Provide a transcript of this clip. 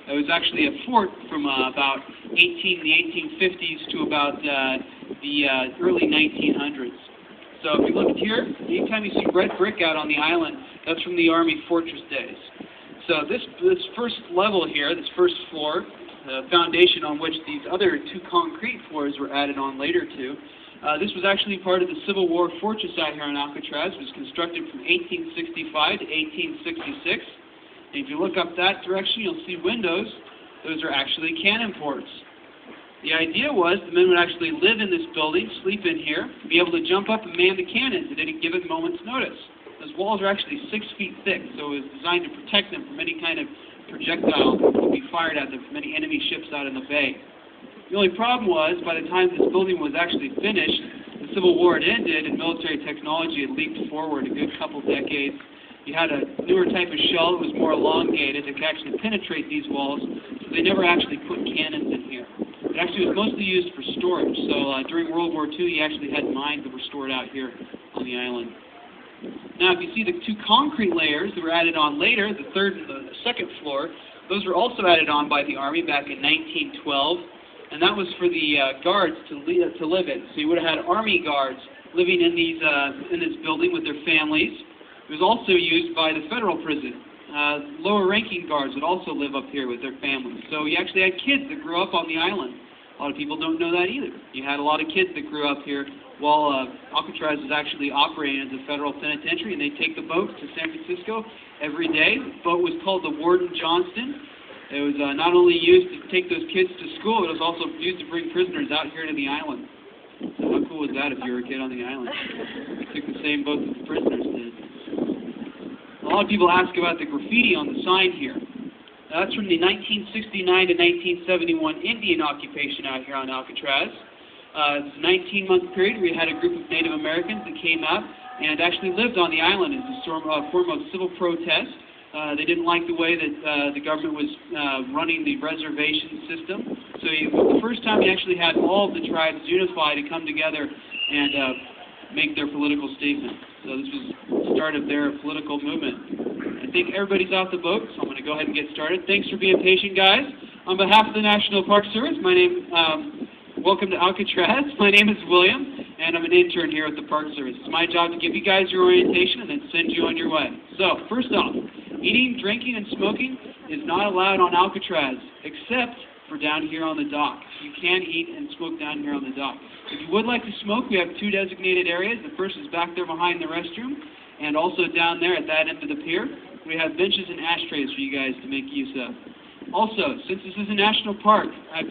It was actually a fort from about the 1850s to about the early 1900s. So if you look here, anytime you see red brick out on the island, that's from the Army fortress days. So this first level here, this first floor, the foundation on which these other two concrete floors were added on later to, this was actually part of the Civil War fortress out here on Alcatraz. It was constructed from 1865 to 1866. And if you look up that direction, you'll see windows. Those are actually cannon ports. The idea was the men would actually live in this building, sleep in here, be able to jump up and man the cannons at any given moment's notice. Those walls are actually 6 feet thick, so it was designed to protect them from any kind of projectile that would be fired at them from any enemy ships out in the bay. The only problem was, by the time this building was actually finished, the Civil War had ended and military technology had leaped forward a good couple decades. You had a newer type of shell that was more elongated that could actually penetrate these walls, so they never actually put cannons in here. It actually was mostly used for storage, so during World War II you actually had mines that were stored out here on the island. Now if you see the two concrete layers that were added on later, the third and the second floor, those were also added on by the Army back in 1912, and that was for the guards to live in. So you would have had Army guards living in this building with their families. It was also used by the federal prison. Lower-ranking guards would also live up here with their families. So you actually had kids that grew up on the island. A lot of people don't know that either. You had a lot of kids that grew up here while Alcatraz was actually operating as a federal penitentiary, and they'd take the boat to San Francisco every day. The boat was called the Warden Johnston. It was not only used to take those kids to school, it was also used to bring prisoners out here to the island. So how cool was that if you were a kid on the island? We took the same boat that the prisoners did. A lot of people ask about the graffiti on the sign here. That's from the 1969 to 1971 Indian occupation out here on Alcatraz. It's a 19-month period where we had a group of Native Americans that came out and actually lived on the island as a form of civil protest. They didn't like the way that the government was running the reservation system. So it was the first time you actually had all of the tribes unify to come together and make their political statement. So this was the start of their political movement. I think everybody's off the boat, so I'm going to go ahead and get started. Thanks for being patient, guys. On behalf of the National Park Service, welcome to Alcatraz. My name is William, and I'm an intern here at the Park Service. It's my job to give you guys your orientation and then send you on your way. So, first off, eating, drinking, and smoking is not allowed on Alcatraz, except for down here on the dock. You can eat and smoke down here on the dock. If you would like to smoke, we have two designated areas. The first is back there behind the restroom, and also down there at that end of the pier, we have benches and ashtrays for you guys to make use of. Also, since this is a national park, I've